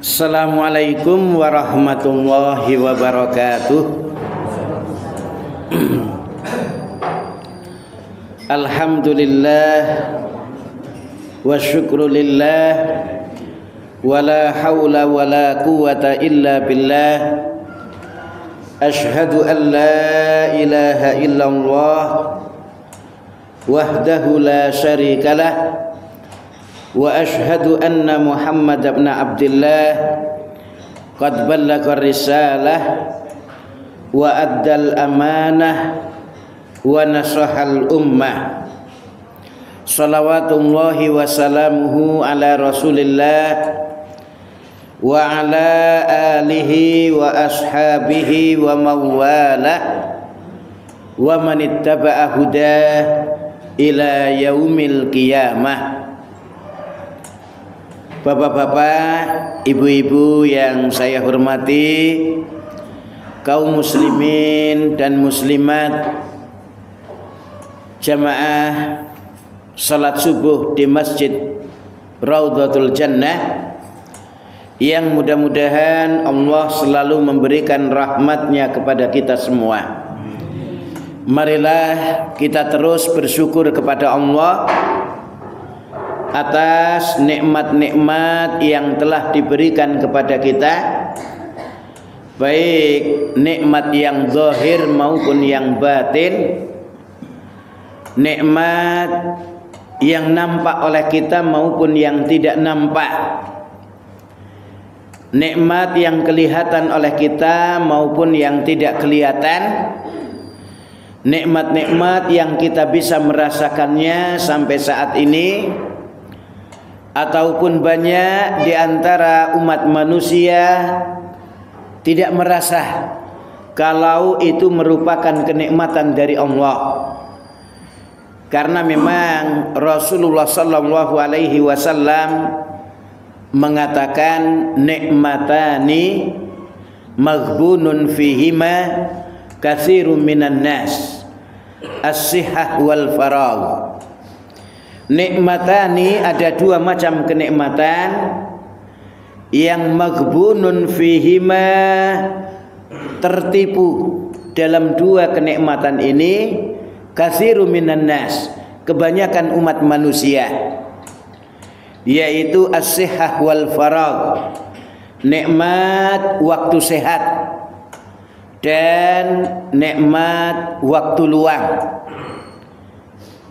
Assalamualaikum warahmatullahi wabarakatuh. Alhamdulillah wa syukrulillah wa la hawla wa la quwwata illa billah. Ashhadu an la ilaha illallah wahdahu la syarikalah wa ashhadu anna Muhammad ibn Abdillah qad ballagha risalah wa addal amanah wa nasahal ummah. Salawatullahi wa salamuhu ala rasulillah wa ala alihi wa ashabihi wa mawalah wa man ittaba'a hudah ila yaumil qiyamah. Bapak-bapak, ibu-ibu yang saya hormati, kaum muslimin dan muslimat, jamaah salat subuh di Masjid Raudhatul Jannah, yang mudah-mudahan Allah selalu memberikan rahmatnya kepada kita semua. Marilah kita terus bersyukur kepada Allah atas nikmat-nikmat yang telah diberikan kepada kita, baik nikmat yang zahir maupun yang batin, nikmat yang nampak oleh kita maupun yang tidak nampak, nikmat yang kelihatan oleh kita maupun yang tidak kelihatan, nikmat-nikmat yang kita bisa merasakannya sampai saat ini ataupun banyak di antara umat manusia tidak merasa kalau itu merupakan kenikmatan dari Allah. Karena memang Rasulullah sallallahu alaihi wasallam mengatakan nikmatani maghbunun fihima katsirun minan nas, as-sihhah wal faragh. Nikmatani, ada dua macam kenikmatan yang maghbunun fihima, tertipu dalam dua kenikmatan ini, katsirun minan nas, kebanyakan umat manusia, yaitu as-sihhah wal faragh, nikmat waktu sehat dan nikmat waktu luang.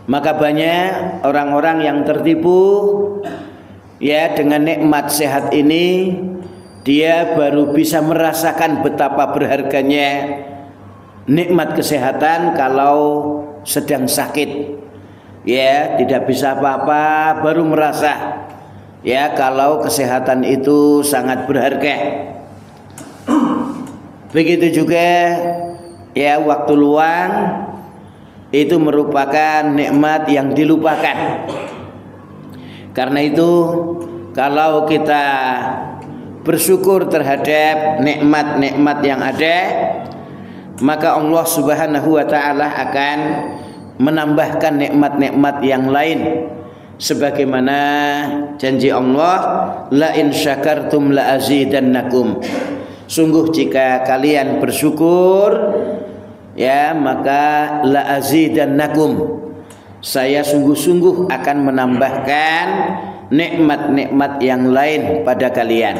Maka banyak orang-orang yang tertipu ya dengan nikmat sehat ini. Dia baru bisa merasakan betapa berharganya nikmat kesehatan kalau sedang sakit. Ya, tidak bisa apa-apa, baru merasa ya kalau kesehatan itu sangat berharga. Begitu juga ya waktu luang, itu merupakan nikmat yang dilupakan. Karena itu kalau kita bersyukur terhadap nikmat-nikmat yang ada, maka Allah Subhanahu wa taala akan menambahkan nikmat-nikmat yang lain, sebagaimana janji Allah, la in syakartum la azidannakum. Sungguh jika kalian bersyukur, ya maka la azidannakum, saya sungguh-sungguh akan menambahkan nikmat-nikmat yang lain pada kalian.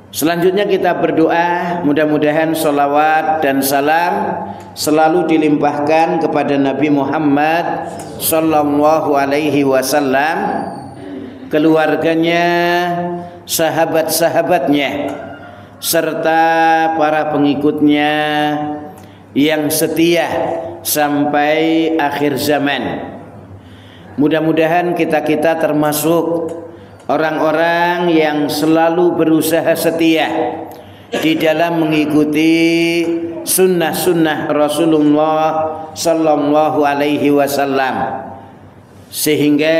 Selanjutnya kita berdoa, mudah-mudahan salawat dan salam selalu dilimpahkan kepada Nabi Muhammad sallallahu alaihi wasallam, keluarganya, sahabat-sahabatnya, serta para pengikutnya yang setia sampai akhir zaman. Mudah-mudahan kita termasuk orang-orang yang selalu berusaha setia di dalam mengikuti sunnah-sunnah Rasulullah sallallahu alaihi wasallam, sehingga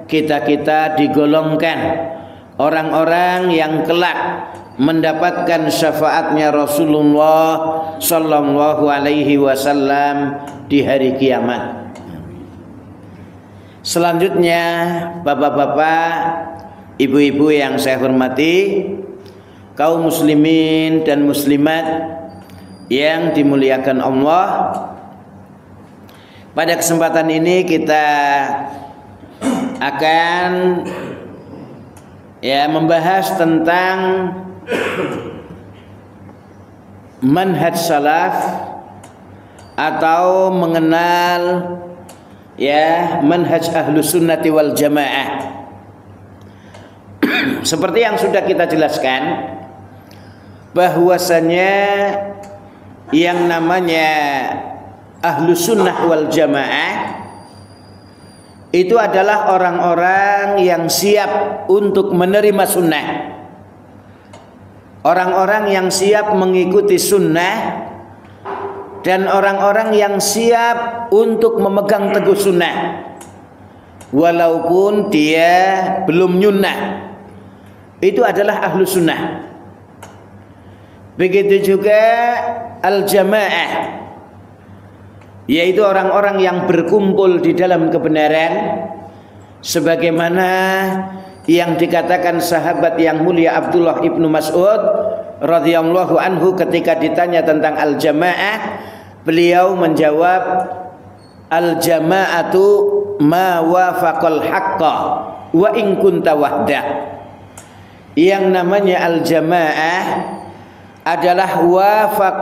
kita digolongkan orang-orang yang kelak mendapatkan syafaatnya Rasulullah sallallahu alaihi wasallam di hari kiamat. Selanjutnya, bapak-bapak, ibu-ibu yang saya hormati, kaum muslimin dan muslimat yang dimuliakan Allah. Pada kesempatan ini kita akan membahas tentang manhaj salaf atau mengenal manhaj ahlus sunnati wal jamaah. Seperti yang sudah kita jelaskan, bahwasanya yang namanya ahlus sunnah wal jamaah itu adalah orang-orang yang siap untuk menerima sunnah, orang-orang yang siap mengikuti sunnah, dan orang-orang yang siap untuk memegang teguh sunnah walaupun dia belum nyunnah. Itu adalah ahlu sunnah. Begitu juga al-jamaah, yaitu orang-orang yang berkumpul di dalam kebenaran, sebagaimana yang dikatakan sahabat yang mulia Abdullah ibnu Mas'ud radhiyallahu anhu ketika ditanya tentang al-jamaah, beliau menjawab, al-jama'atu ma wafaqal haqqa wa in kunta wahda. Yang namanya al-jamaah adalah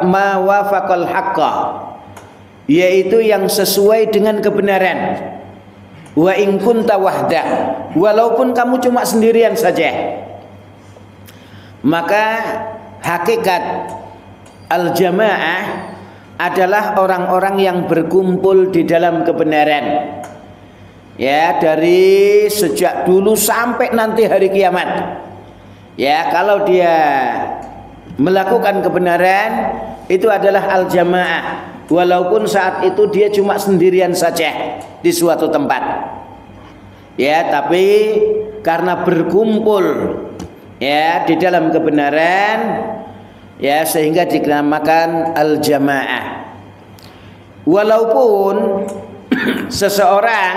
ma wafaqal haqqa, yaitu yang sesuai dengan kebenaran. Wa in kunta wahda, walaupun kamu cuma sendirian saja. Maka hakikat al-jamaah adalah orang-orang yang berkumpul di dalam kebenaran, dari sejak dulu sampai nanti hari kiamat. Kalau dia melakukan kebenaran, itu adalah al-jamaah, walaupun saat itu dia cuma sendirian saja di suatu tempat. Tapi karena berkumpul di dalam kebenaran, sehingga dinamakan al-jamaah. Walaupun seseorang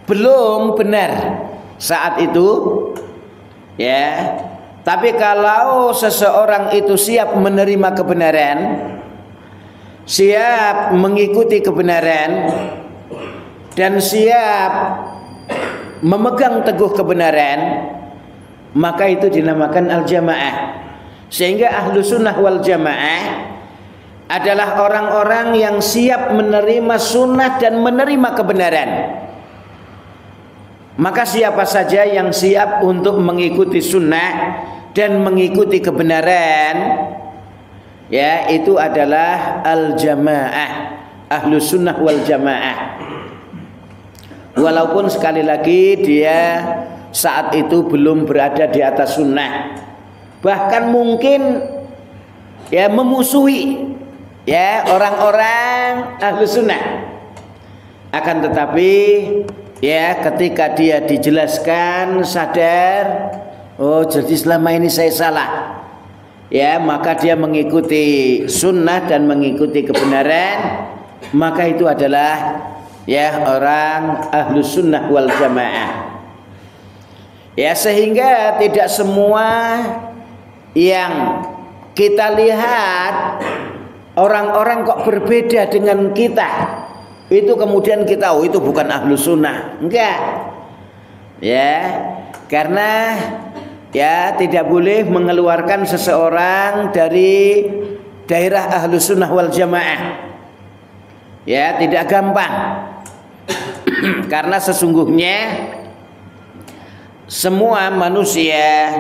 belum benar saat itu, tapi kalau seseorang itu siap menerima kebenaran, siap mengikuti kebenaran, dan siap memegang teguh kebenaran, maka itu dinamakan al-jamaah. Sehingga ahlu sunnah wal jamaah adalah orang-orang yang siap menerima sunnah dan menerima kebenaran. Maka siapa saja yang siap untuk mengikuti sunnah dan mengikuti kebenaran, itu adalah al-jamaah, ahlu sunnah wal jamaah. Walaupun sekali lagi dia saat itu belum berada di atas sunnah, bahkan mungkin memusuhi orang-orang ahlu sunnah. Akan tetapi ketika dia dijelaskan, sadar, oh jadi selama ini saya salah, maka dia mengikuti sunnah dan mengikuti kebenaran, maka itu adalah orang ahlu sunnah wal jamaah. Sehingga tidak semua yang kita lihat orang-orang kok berbeda dengan kita, itu kemudian kita itu bukan ahlu sunnah. Enggak, karena tidak boleh mengeluarkan seseorang dari daerah ahlu sunnah wal jamaah. Tidak gampang. Karena sesungguhnya semua manusia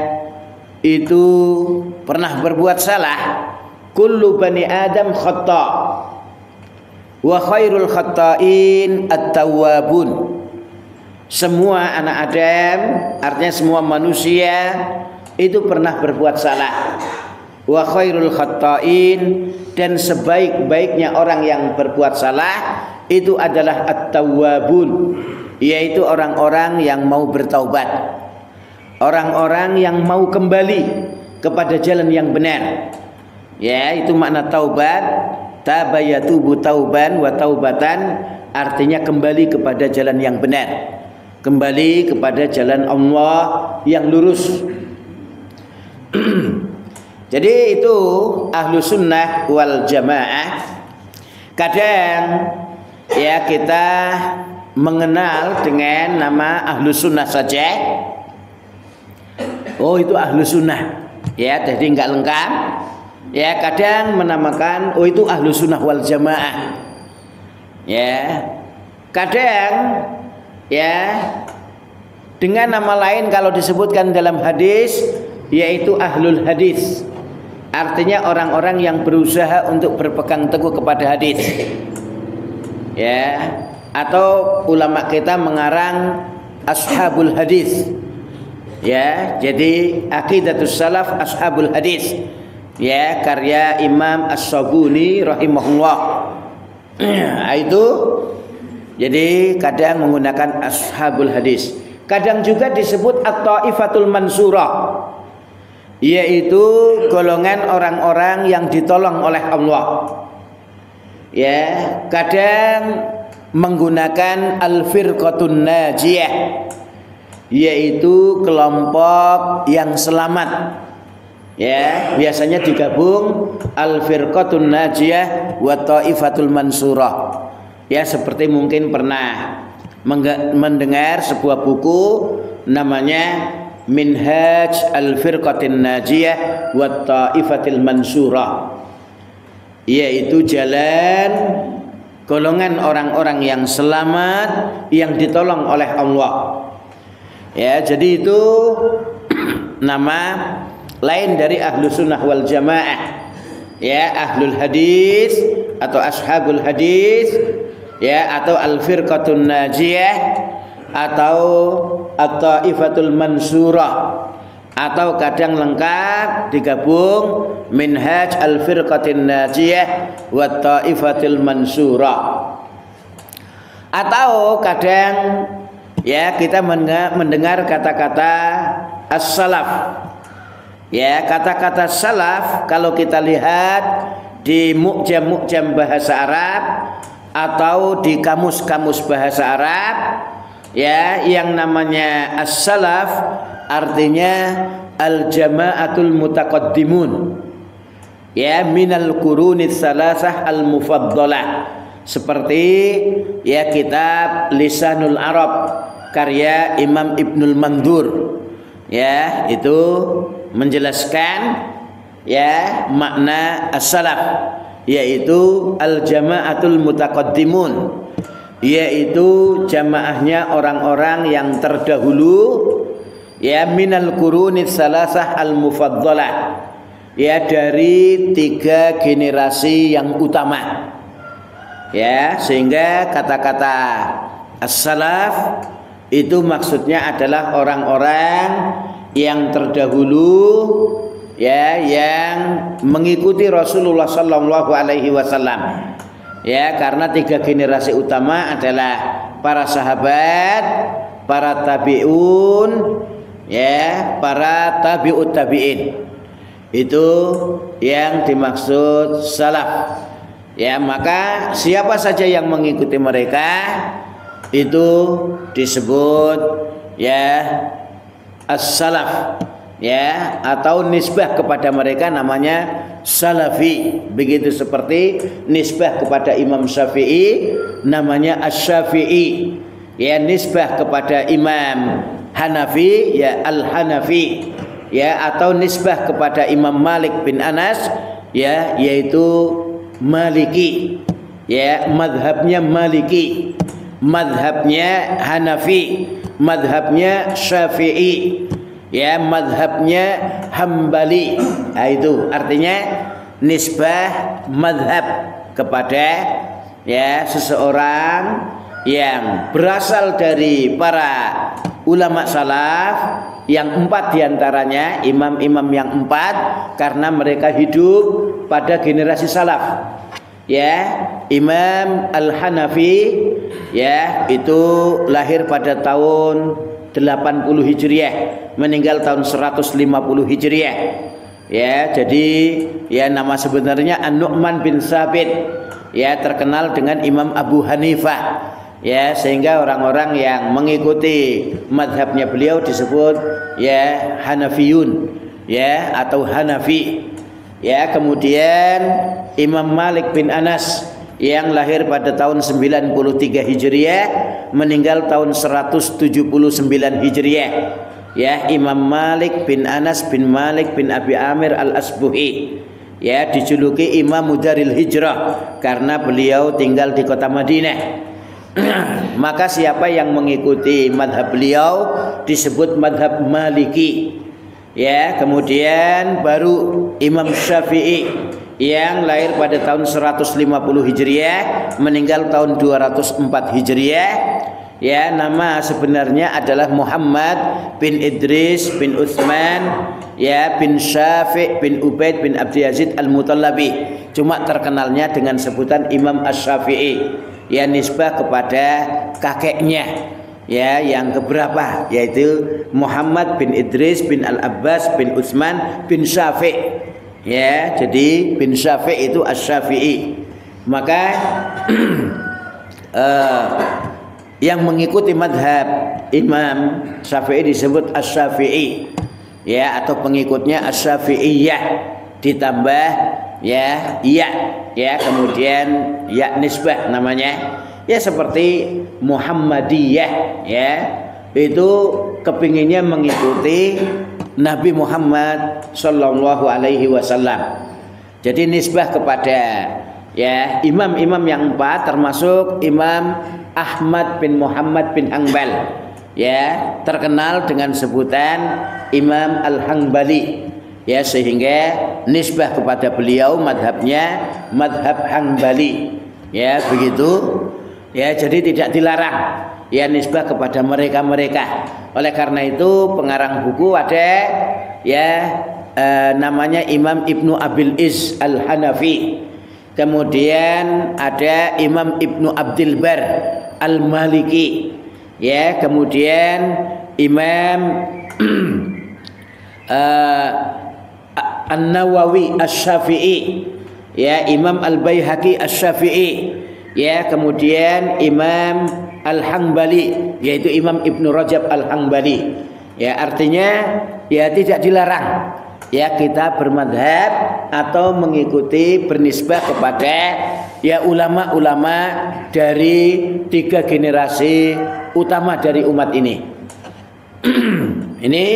itu pernah berbuat salah. Kullu bani Adam khata' wa khairul khata'in at-tawwabun. Semua anak Adam, artinya semua manusia itu pernah berbuat salah. Wa khairul khata'in, dan sebaik-baiknya orang yang berbuat salah itu adalah at-tawwabun, yaitu orang-orang yang mau bertaubat, orang-orang yang mau kembali kepada jalan yang benar. Itu makna taubat. Taba yatubu tauban wa taubatan, artinya kembali kepada jalan yang benar. kembali kepada jalan Allah yang lurus. Jadi itu ahlu sunnah wal jamaah. Kadang ya kita mengenal dengan nama ahlu sunnah saja. Oh itu ahlu sunnah, ya jadi nggak lengkap. Ya kadang menamakan oh itu ahlu sunnah wal jamaah. Ya kadang ya dengan nama lain kalau disebutkan dalam hadis yaitu ahlul hadis. Artinya orang-orang yang berusaha untuk berpegang teguh kepada hadis. Ya, atau ulama kita mengarang ashabul hadis. Ya, jadi aqidatus salaf ashabul hadis. Ya, karya Imam As-Sabuni rahimahullah. Itu jadi kadang menggunakan ashabul hadis. Kadang juga disebut at-taifatul mansurah, yaitu golongan orang-orang yang ditolong oleh Allah. Ya, kadang menggunakan al-firqatun najiyah, yaitu kelompok yang selamat. Ya, biasanya digabung al-firqatun najiyah wa taifatul mansurah. Ya, seperti mungkin pernah mendengar sebuah buku namanya Minhaj al-Firqatin Najiyah wa Ta'ifatil Mansurah, yaitu jalan golongan orang-orang yang selamat yang ditolong oleh Allah. Ya, jadi itu nama lain dari ahlu sunnah wal jamaah. Ya, ahlul hadis atau ashabul hadis, ya, atau al-Firqatun Najiyah, atau at-taifatul mansurah, atau kadang lengkap digabung minhaj al-firqatin najiyah wa taifatil mansurah. Atau kadang ya kita mendengar kata-kata as-salaf. Ya, kata-kata salaf kalau kita lihat di mu'jam-mu'jam bahasa Arab atau di kamus-kamus bahasa Arab, ya, yang namanya as-salaf artinya al-jama'atul mutaqaddimun, ya, minal qurunits salasah al-mufaddalah. Seperti ya kitab Lisanul Arab karya Imam Ibnul Mandur, ya, itu menjelaskan ya makna as-salaf, yaitu al-jama'atul mutaqaddimun, yaitu jamaahnya orang-orang yang terdahulu, ya, minal qurunits salasah al-mufaddalah, ya, dari 3 generasi yang utama. Ya, sehingga kata-kata as-salaf itu maksudnya adalah orang-orang yang terdahulu, ya, yang mengikuti Rasulullah sallallahu alaihi wasallam. Ya, karena 3 generasi utama adalah para sahabat, para tabi'un, ya, para tabi'ut tabi'in. Itu yang dimaksud salaf. Ya, maka siapa saja yang mengikuti mereka itu disebut ya as-salaf, ya, atau nisbah kepada mereka namanya salafi. Begitu seperti nisbah kepada Imam Syafi'i namanya as-Syafi'i, ya, nisbah kepada Imam Hanafi ya al-Hanafi, ya, atau nisbah kepada Imam Malik bin Anas, ya, yaitu Maliki, ya, madhabnya Maliki, madhabnya Hanafi, madhabnya Syafi'i, ya, madhabnya Hambali. Nah, itu artinya nisbah madhab kepada ya seseorang yang berasal dari para ulama salaf yang 4 diantaranya imam-imam yang 4 karena mereka hidup pada generasi salaf. Ya, Imam Al-Hanafi, ya, itu lahir pada tahun 80 Hijriah, meninggal tahun 150 Hijriah. Ya, jadi ya nama sebenarnya An-Nu'man bin Sabit, ya, terkenal dengan Imam Abu Hanifah. ya, sehingga orang-orang yang mengikuti madhabnya beliau disebut ya Hanafiyun, ya, atau Hanafi. Ya, kemudian Imam Malik bin Anas yang lahir pada tahun 93 Hijriah, meninggal tahun 179 Hijriah. Ya, Imam Malik bin Anas bin Malik bin Abi Amir Al-Asbuhi, ya, dijuluki Imam Daril Hijrah karena beliau tinggal di kota Madinah. Maka siapa yang mengikuti madhab beliau disebut madhab Maliki. Ya, kemudian baru Imam Syafi'i yang lahir pada tahun 150 Hijriah, meninggal tahun 204 Hijriah. Ya, nama sebenarnya adalah Muhammad bin Idris bin Utsman, ya, bin Syafi' bin Ubaid bin Abdi Yazid Al-Mutallabi. Cuma terkenalnya dengan sebutan Imam Asy-Syafi'i, ya, nisbah kepada kakeknya, ya, yang keberapa, yaitu Muhammad bin Idris bin Al-Abbas bin Utsman bin Syafi'. Ya, jadi bin Syafi' itu Asy-Syafi'i. Maka yang mengikuti madhab Imam Syafi'i disebut Asy-Syafi'i, ya, atau pengikutnya Asy-Syafi'iyah ditambah ya ya, kemudian ya nisbah namanya. Ya, seperti Muhammadiyah, ya, itu kepinginnya mengikuti Nabi Muhammad Sallallahu Alaihi Wasallam. Jadi nisbah kepada ya imam-imam yang 4, termasuk Imam Ahmad bin Muhammad bin Hanbal, ya, terkenal dengan sebutan Imam Al-Hanbali, ya, sehingga nisbah kepada beliau madhabnya madhab Hanbali, ya, begitu. Ya, jadi tidak dilarang, ya, nisbah kepada mereka-mereka. Oleh karena itu pengarang buku ada, ya, namanya Imam Ibnu Abil Iz Al-Hanafi. Kemudian ada Imam Ibnu Abdil Bar Al-Maliki, ya, kemudian Imam An-Nawawi Asy-Syafi'i, ya, Imam Al-Baihaqi Asy-Syafi'i, ya, kemudian Imam Al-Hanbali, yaitu Imam Ibnu Rajab Al-Hanbali. Ya, artinya ya tidak dilarang, ya, kita bermadhab atau mengikuti bernisbah kepada ya ulama-ulama dari 3 generasi utama dari umat ini. Ini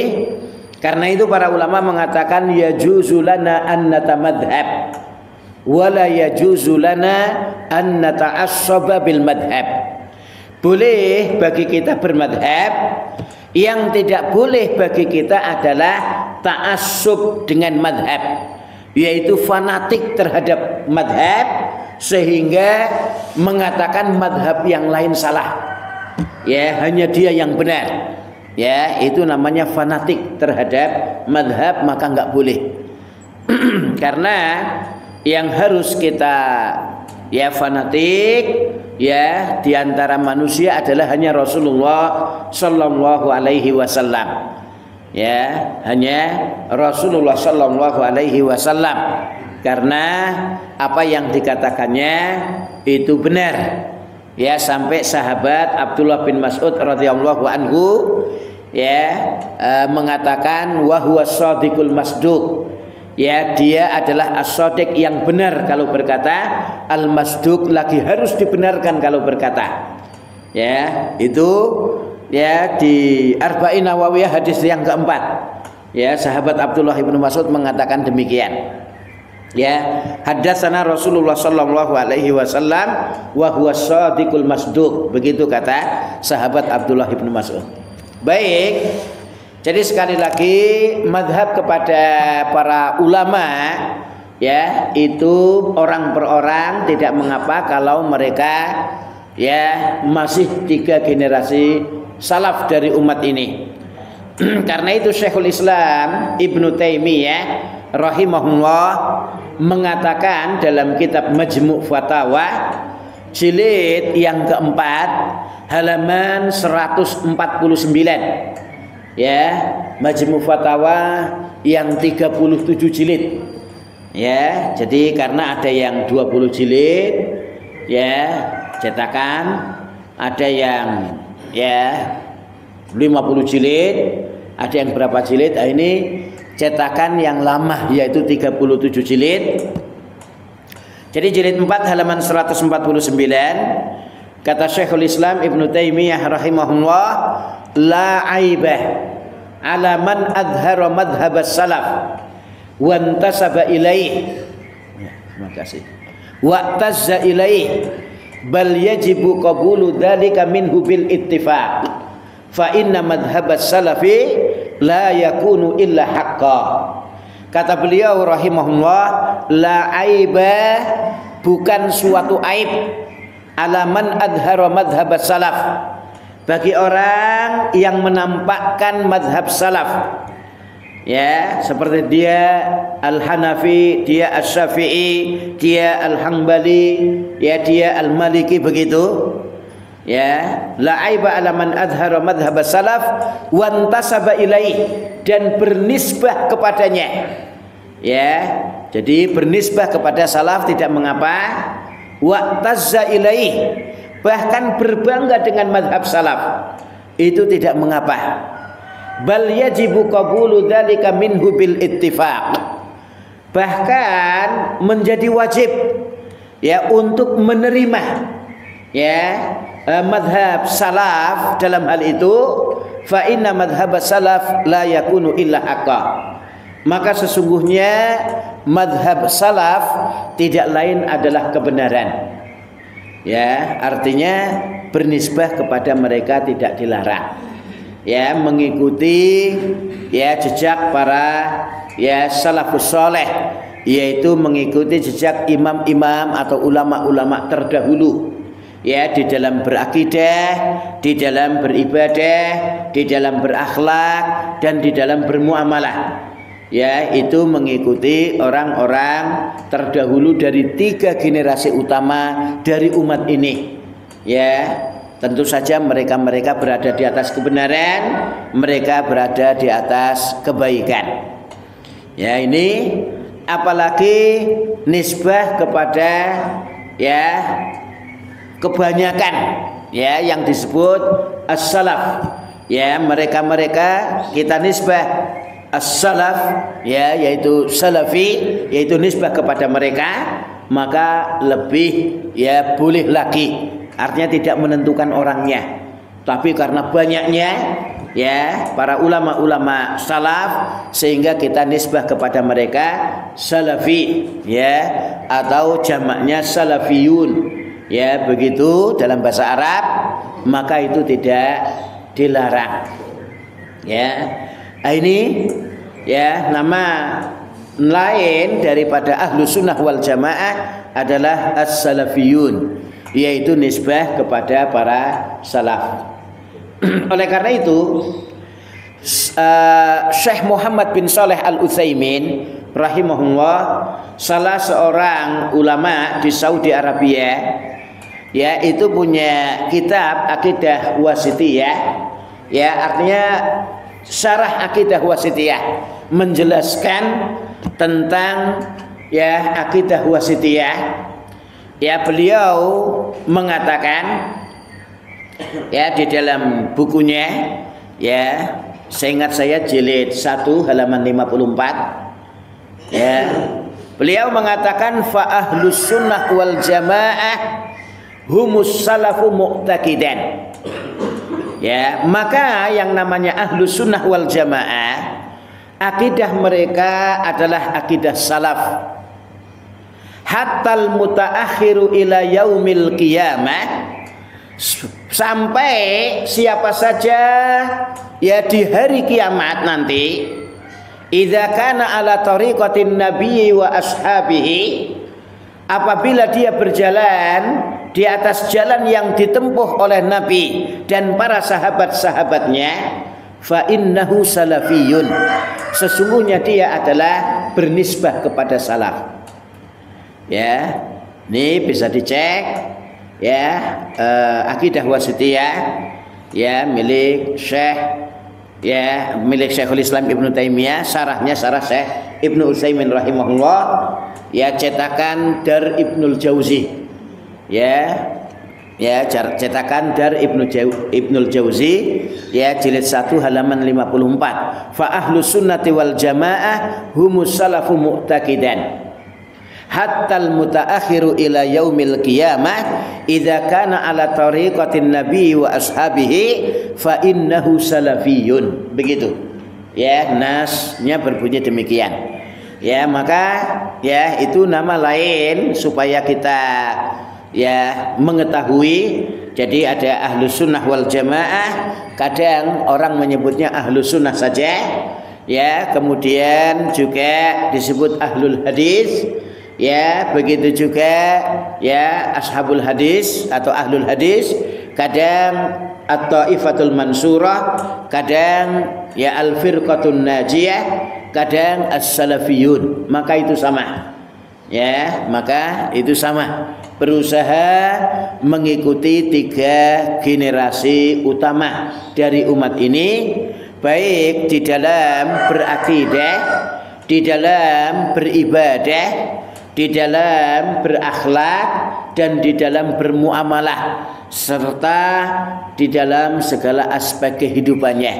karena itu para ulama mengatakan yajuzu lana an natamadhab wala yajuzu lana an nata'assaba bil madhab. Boleh bagi kita bermadhab, yang tidak boleh bagi kita adalah ta'assub dengan madhab, yaitu fanatik terhadap madhab sehingga mengatakan madhab yang lain salah, ya, hanya dia yang benar, ya, itu namanya fanatik terhadap madhab, maka nggak boleh. Karena yang harus kita ya fanatik ya diantara manusia adalah hanya Rasulullah Sallallahu Alaihi Wasallam, ya, hanya Rasulullah Sallallahu Alaihi Wasallam, karena apa yang dikatakannya itu benar, ya, sampai sahabat Abdullah bin Mas'ud radhiyallahu anhu, ya, mengatakan wa huwa shadiqul masduq, ya, dia adalah as-shadiq yang benar kalau berkata, al-masduq lagi harus dibenarkan kalau berkata. Ya, itu ya di Arba'in Nawawiyah hadis yang keempat. Ya, sahabat Abdullah bin Mas'ud mengatakan demikian. Ya, haddatsana Rasulullah sallallahu alaihi wasallam wa huwa shadiqul masduq. Begitu kata sahabat Abdullah bin Mas'ud. Baik. Jadi sekali lagi madhab kepada para ulama, ya, itu orang per orang, tidak mengapa kalau mereka ya masih 3 generasi salaf dari umat ini. Karena itu Syekhul Islam Ibnu Taimiyah rahimahullah mengatakan dalam kitab Majmu' Fatawa jilid yang keempat halaman 149, ya, Majmu' Fatawa yang 37 jilid, ya, jadi karena ada yang 20 jilid, ya, cetakan, ada yang ya 50 jilid, ada yang berapa jilid. Nah, ini cetakan yang lama yaitu 37 jilid. Jadi jilid 4 halaman 149, kata Syekhul Islam Ibnu Taimiyah rahimahullah, la aibah ala man adhara madhhab as-salaf wa intasaba ilaih. Ya, terima kasih. Wa tazza ilaih bal yajibu qabulu dzalika minhu bil ittifaq. Fa inna madhhab as-salafi la yakunu illa haqqan. Kata beliau rahimahullah, la aibah, bukan suatu aib, alaman adhara madhab salaf, bagi orang yang menampakkan madhab salaf, ya, seperti dia Al-Hanafi, dia Asy-Syafi'i, dia Al-Hanbali, ya, dia Al-Maliki, begitu. Ya, la aiba alaman adhara madhhab salaf wa intasaba ilaih, dan bernisbah kepadanya. Ya, jadi bernisbah kepada salaf tidak mengapa. Wa tazza ilaih, bahkan berbangga dengan madhab salaf, itu tidak mengapa. Bal yajibu qabulu dzalika minhu bil ittifaq, bahkan menjadi wajib ya untuk menerima ya madhab salaf dalam hal itu. Fa inna madhab salaf la yakunu illa haqqa, maka sesungguhnya madhab salaf tidak lain adalah kebenaran. Ya, artinya bernisbah kepada mereka tidak dilarang. Ya, mengikuti ya jejak para ya salafus saleh, yaitu mengikuti jejak imam-imam atau ulama-ulama terdahulu. Ya, di dalam berakidah, di dalam beribadah, di dalam berakhlak, dan di dalam bermuamalah. Ya, itu mengikuti orang-orang terdahulu dari 3 generasi utama dari umat ini. Ya, tentu saja mereka-mereka berada di atas kebenaran, mereka berada di atas kebaikan. Ya, ini apalagi nisbah kepada ya kebanyakan ya yang disebut as-salaf, ya, mereka-mereka kita nisbah as-salaf, ya, yaitu salafi, yaitu nisbah kepada mereka, maka lebih ya boleh lagi, artinya tidak menentukan orangnya, tapi karena banyaknya ya para ulama-ulama salaf sehingga kita nisbah kepada mereka salafi, ya, atau jamaknya salafiyun. Ya, begitu dalam bahasa Arab, maka itu tidak dilarang. Ya, ini ya nama lain daripada Ahlus Sunnah wal Jamaah adalah as-salafiyun, yaitu nisbah kepada para salaf. Oleh karena itu Syekh Muhammad bin Shalih Al-Utsaimin rahimahullah, salah seorang ulama di Saudi Arabia, ya, itu punya kitab Aqidah Wasithiyah, ya, artinya syarah Aqidah Wasithiyah, menjelaskan tentang ya Aqidah Wasithiyah. Ya, beliau mengatakan ya di dalam bukunya, ya, seingat saya jilid 1 halaman 54, ya, beliau mengatakan fa ahlus sunnah wal jamaah humus salafu mu'taqidan. Ya, maka yang namanya ahlus sunnah wal jamaah, akidah mereka adalah akidah salaf. Hattal mutaakhiru ila yaumil qiyamah, sampai siapa saja ya di hari kiamat nanti, idza kana ala tariqatin nabiyyi wa ashabihi, apabila dia berjalan di atas jalan yang ditempuh oleh Nabi dan para sahabat-sahabatnya, fa innahu salafiyun, sesungguhnya dia adalah bernisbah kepada salaf. Ya, ini bisa dicek ya, Aqidah Wasithiyah ya milik Syekh, ya, milik Syekhul Islam Ibnu Taimiyah, syarahnya syarah Syekh Ibnu Utsaimin rahimahullah, ya, cetakan Dar Ibnul Jauzi, ya, Ya, cetakan Dar Ibnul Jauzi, ya, jilid 1 halaman 54. Fa ahlus sunnati wal jamaah humus salafu mu'taqidan hatta al mutaakhiru ila yaumil qiyamah idza kana ala tariqatin nabi wa ashabihi fa innahu salafiyun. Begitu. Ya, nasnya berbunyi demikian. Ya, maka ya itu nama lain supaya kita ya mengetahui. Jadi ada ahlus sunnah wal jamaah, kadang orang menyebutnya ahlus sunnah saja, ya, kemudian juga disebut ahlul hadis, ya, begitu juga ya ashabul hadis atau ahlul hadis, kadang at-taifatul mansurah, kadang ya al-firqatun najiyah, kadang as-salafiyun. Maka itu sama. Ya, maka itu sama. Berusaha mengikuti 3 generasi utama dari umat ini, baik di dalam berakidah, di dalam beribadah, di dalam berakhlak, dan di dalam bermuamalah, serta di dalam segala aspek kehidupannya.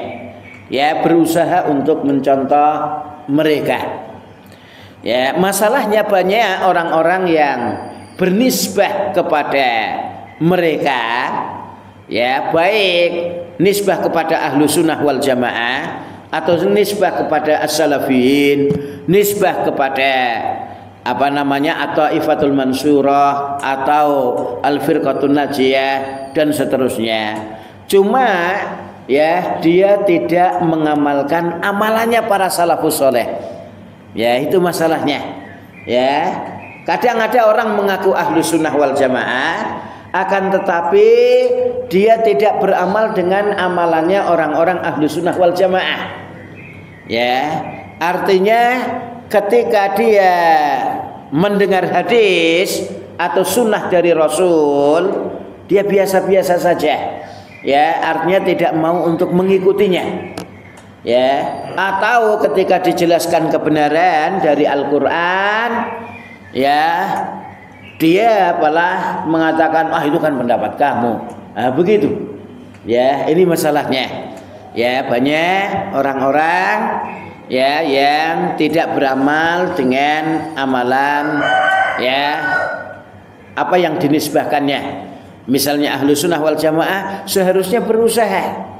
Ya, berusaha untuk mencontoh mereka. Ya, masalahnya banyak orang-orang yang bernisbah kepada mereka, ya, baik nisbah kepada ahlu sunnah wal jamaah atau nisbah kepada as-salafiyin, nisbah kepada apa namanya at-taifatul mansurah atau al-firqatun najiyah dan seterusnya. Cuma ya dia tidak mengamalkan amalannya para salafus soleh. Ya, itu masalahnya. Ya, kadang ada orang mengaku ahlu sunnah wal jamaah, akan tetapi dia tidak beramal dengan amalannya orang-orang ahlu sunnah wal jamaah. Ya, artinya ketika dia mendengar hadis atau sunnah dari Rasul, dia biasa-biasa saja. Ya, artinya tidak mau untuk mengikutinya. Ya, atau ketika dijelaskan kebenaran dari Al-Qur'an, ya, dia malah mengatakan, "Ah, itu kan pendapat kamu." Nah, begitu. Ya, ini masalahnya. Ya, banyak orang-orang ya yang tidak beramal dengan amalan ya apa yang dinisbahkannya. Misalnya ahlu sunnah wal jamaah seharusnya berusaha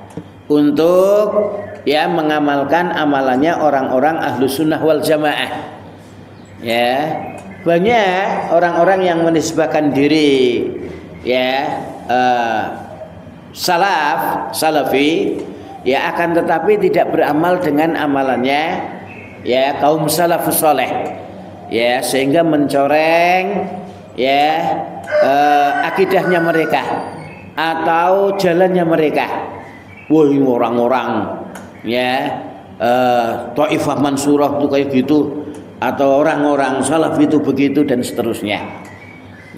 untuk ya mengamalkan amalannya orang-orang ahlu sunnah wal jamaah. Ya, banyak orang-orang yang menisbahkan diri ya salafi, ya, akan tetapi tidak beramal dengan amalannya ya kaum salafus saleh, ya, sehingga mencoreng ya akidahnya mereka atau jalannya mereka. Wah, orang-orang ya Taifah Mansurah itu kayak gitu, atau orang-orang salaf itu begitu, dan seterusnya.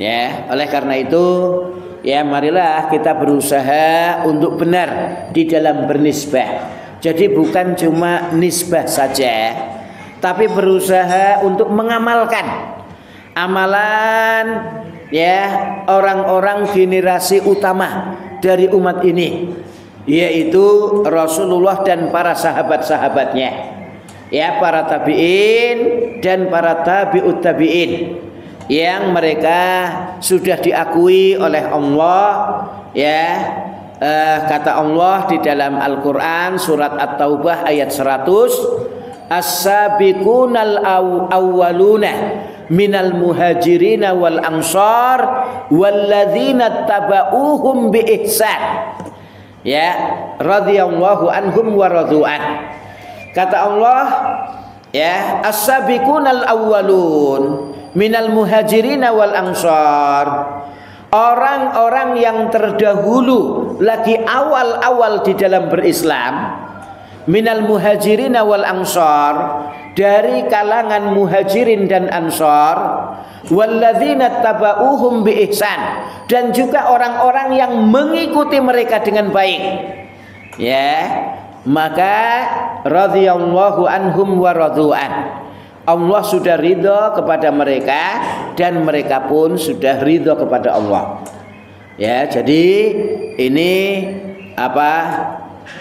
Ya, oleh karena itu ya marilah kita berusaha untuk benar di dalam bernisbah. Jadi bukan cuma nisbah saja, tapi berusaha untuk mengamalkan amalan ya orang-orang generasi utama dari umat ini, yaitu Rasulullah dan para sahabat-sahabatnya, ya, para tabi'in dan para tabi'ut tabi'in, yang mereka sudah diakui oleh Allah, ya, kata Allah di dalam Al-Quran surat At-Taubah ayat 100, as-sabiqunal awwaluna minal muhajirina wal ansar walladzina taba'uhum bi ihsan, ya, radhiyallahu anhum wa radu'an. Kata Allah, ya, as-sabiqunal awwalun minal muhajirina wal ansar, orang-orang yang terdahulu lagi awal-awal di dalam berislam, minal muhajirina wal ansar, dari kalangan muhajirin dan ansar, walladzina taba'uhum bi ihsan, dan juga orang-orang yang mengikuti mereka dengan baik, ya, maka radhiyallahu anhum wa radu'an, Allah sudah ridho kepada mereka dan mereka pun sudah ridho kepada Allah. Ya, jadi ini apa?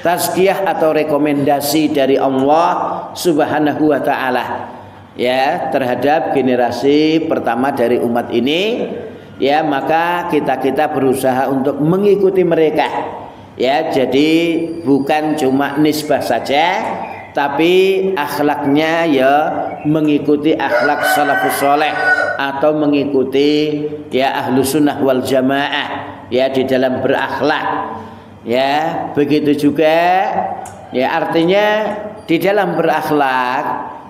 Tazkiyah atau rekomendasi dari Allah Subhanahu wa taala ya terhadap generasi pertama dari umat ini. Ya, maka kita berusaha untuk mengikuti mereka. Ya, jadi bukan cuma nisbah saja, tapi akhlaknya ya mengikuti akhlak salafus soleh atau mengikuti ya ahlu sunnah wal jamaah ya di dalam berakhlak. Ya, begitu juga ya artinya di dalam berakhlak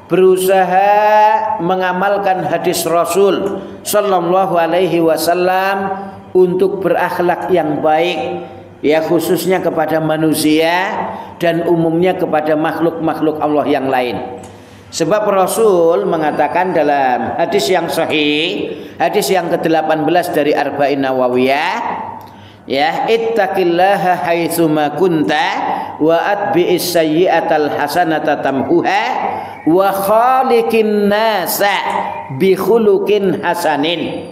berusaha mengamalkan hadis Rasul sallallahu alaihi wasallam untuk berakhlak yang baik ya khususnya kepada manusia dan umumnya kepada makhluk-makhluk Allah yang lain. Sebab Rasul mengatakan dalam hadis yang sahih, hadis yang ke-18 dari Arba'in Nawawiyah, ya ittaqillaha haitsuma kunta wa atbi'is sayyi'atal hasanata tamhuha wa khaliqin nasa bi khuluqin hasanin.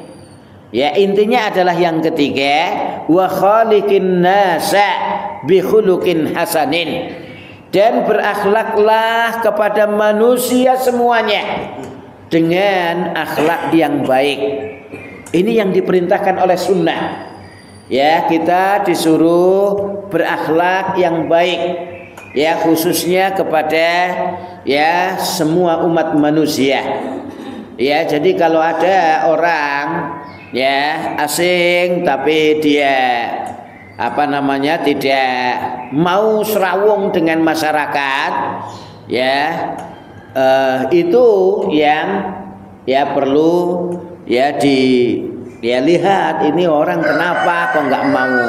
Ya, intinya adalah yang ketiga, wa khaliqin nasa bi khuluqin hasanin, dan berakhlaklah kepada manusia semuanya dengan akhlak yang baik. Ini yang diperintahkan oleh sunnah. Ya, kita disuruh berakhlak yang baik ya khususnya kepada ya semua umat manusia. Ya, jadi kalau ada orang ya asing tapi dia tidak mau serawung dengan masyarakat ya itu yang ya perlu ya lihat ini orang kenapa kok nggak mau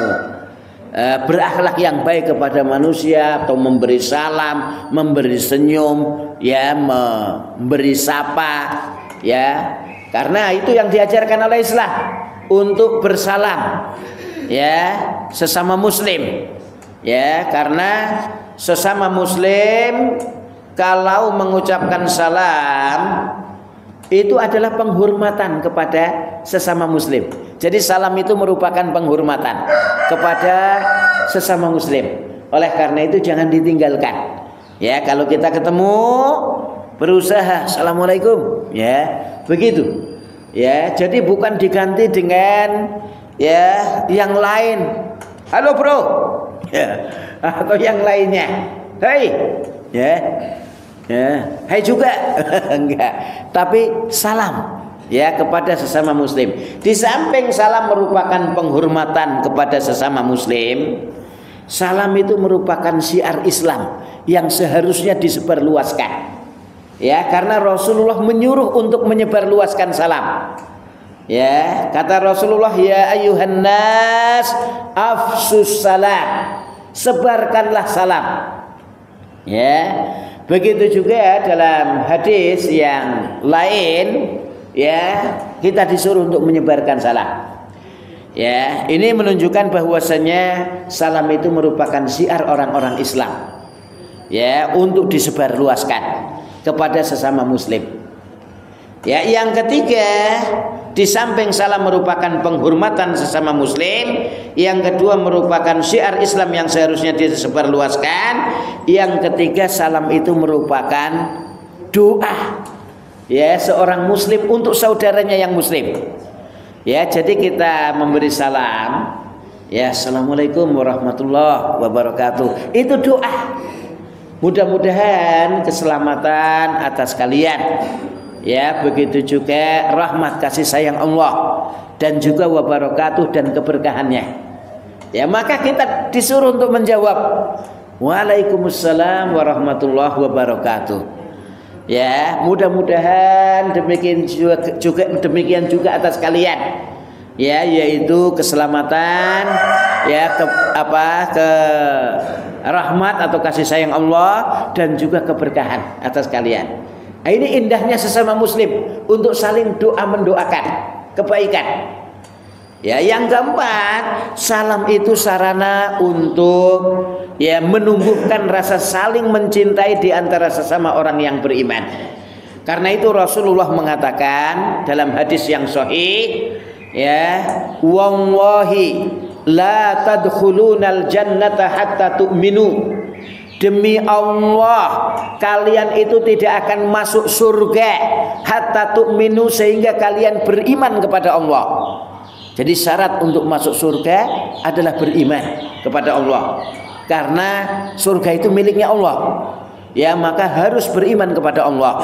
berakhlak yang baik kepada manusia atau memberi salam, memberi senyum, ya memberi sapa, ya karena itu yang diajarkan oleh Islam untuk bersalam, ya sesama Muslim, ya karena sesama Muslim kalau mengucapkan salam itu adalah penghormatan kepada sesama Muslim. Jadi salam itu merupakan penghormatan kepada sesama Muslim. Oleh karena itu jangan ditinggalkan. Ya, kalau kita ketemu berusaha assalamualaikum, ya begitu. Ya, jadi bukan diganti dengan ya yang lain. Halo bro, ya atau yang lainnya. Hei, ya. Ya, hai juga enggak, tapi salam ya kepada sesama Muslim. Di samping salam merupakan penghormatan kepada sesama Muslim, salam itu merupakan syiar Islam yang seharusnya disebarluaskan. Ya, karena Rasulullah menyuruh untuk menyebarluaskan salam. Ya, kata Rasulullah, ya ayuhan nas afsus salam, sebarkanlah salam. Ya. Begitu juga dalam hadis yang lain ya kita disuruh untuk menyebarkan salam. Ya, ini menunjukkan bahwasanya salam itu merupakan syiar orang-orang Islam. Ya, untuk disebarluaskan kepada sesama Muslim. Ya, yang ketiga, di samping salam merupakan penghormatan sesama Muslim, yang kedua merupakan syiar Islam yang seharusnya disebarluaskan, yang ketiga salam itu merupakan doa ya seorang Muslim untuk saudaranya yang Muslim. Ya, jadi kita memberi salam, ya assalamualaikum warahmatullahi wabarakatuh, itu doa. Mudah-mudahan keselamatan atas kalian. Ya, begitu juga rahmat kasih sayang Allah dan juga wabarakatuh dan keberkahannya. Ya, maka kita disuruh untuk menjawab Waalaikumsalam warahmatullahi wabarakatuh. Ya, mudah-mudahan demikian juga atas kalian. Ya, yaitu keselamatan, ya ke rahmat atau kasih sayang Allah dan juga keberkahan atas kalian. Nah, ini indahnya sesama Muslim untuk saling doa mendoakan kebaikan. Ya, yang keempat, salam itu sarana untuk ya menumbuhkan rasa saling mencintai di antara sesama orang yang beriman. Karena itu Rasulullah mengatakan dalam hadis yang sahih, Ya, wallahi la tadkhulunal jannata hatta tu'minu. Demi Allah, kalian itu tidak akan masuk surga hatta tu'minu, sehingga kalian beriman kepada Allah. Jadi syarat untuk masuk surga adalah beriman kepada Allah. Karena surga itu miliknya Allah. Ya, maka harus beriman kepada Allah.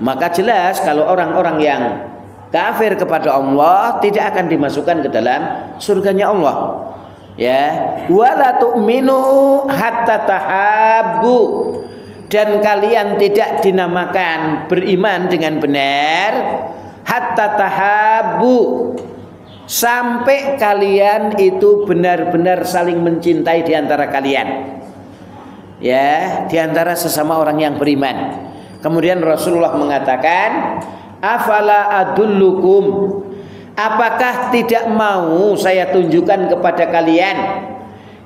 Maka jelas kalau orang-orang yang kafir kepada Allah tidak akan dimasukkan ke dalam surganya Allah. Ya, wala tu'minu hatta tahabbu, dan kalian tidak dinamakan beriman dengan benar hatta tahabbu, sampai kalian itu benar-benar saling mencintai di antara kalian. Ya, di antara sesama orang yang beriman. Kemudian Rasulullah mengatakan, afala adullukum, apakah tidak mau saya tunjukkan kepada kalian,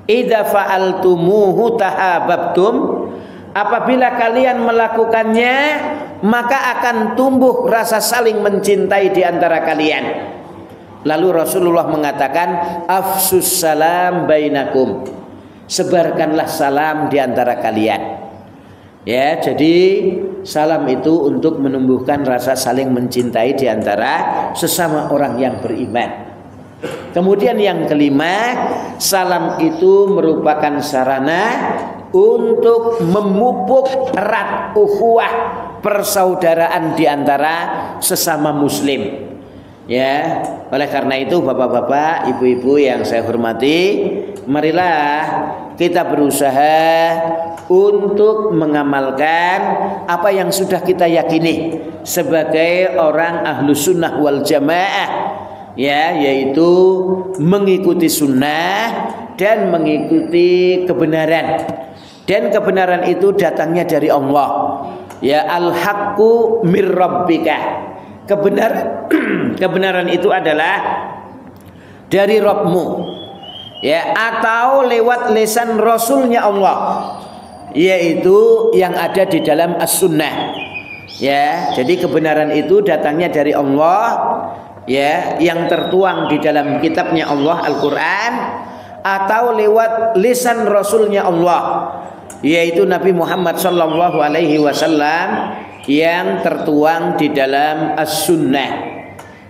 idza fa'altumuhu tahabbtum, apabila kalian melakukannya maka akan tumbuh rasa saling mencintai di antara kalian. Lalu Rasulullah mengatakan, afsus salam bainakum, sebarkanlah salam di antara kalian. Ya, jadi salam itu untuk menumbuhkan rasa saling mencintai di antara sesama orang yang beriman. Kemudian yang kelima, salam itu merupakan sarana untuk memupuk erat ukhuwah, persaudaraan di antara sesama muslim. Ya, oleh karena itu bapak-bapak, ibu-ibu yang saya hormati, marilah kita berusaha untuk mengamalkan apa yang sudah kita yakini sebagai orang ahlu sunnah wal jamaah, ya, yaitu mengikuti sunnah dan mengikuti kebenaran. Dan kebenaran itu datangnya dari Allah. Ya, al-haqqu mir rabbika. Kebenaran itu adalah dari Rabbmu, ya, atau lewat lisan Rasulnya Allah, yaitu yang ada di dalam as-sunnah. Ya, jadi kebenaran itu datangnya dari Allah, ya, yang tertuang di dalam kitabnya Allah Al-Quran, atau lewat lisan Rasulnya Allah, yaitu Nabi Muhammad sallallahu alaihi wasallam, yang tertuang di dalam as-sunnah.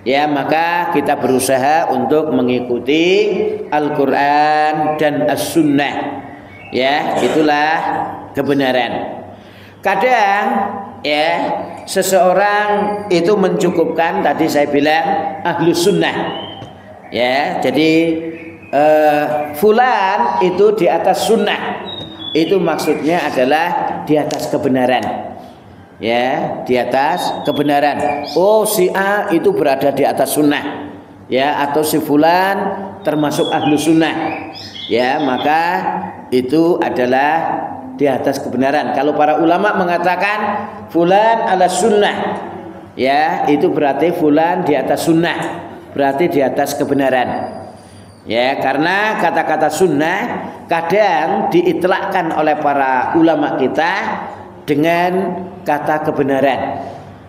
Ya, maka kita berusaha untuk mengikuti Al-Quran dan as-sunnah. Ya, itulah kebenaran. Kadang, ya, seseorang itu mencukupkan, tadi saya bilang ahlu sunnah. Ya, jadi fulan itu di atas sunnah, itu maksudnya adalah di atas kebenaran. Ya, di atas kebenaran. Oh, si A itu berada di atas sunnah, ya, atau si fulan termasuk ahlu sunnah. Ya, maka itu adalah di atas kebenaran. Kalau para ulama mengatakan fulan ala sunnah, ya, itu berarti fulan di atas sunnah, berarti di atas kebenaran. Ya, karena kata-kata sunnah kadang diitlakkan oleh para ulama kita dengan kata kebenaran.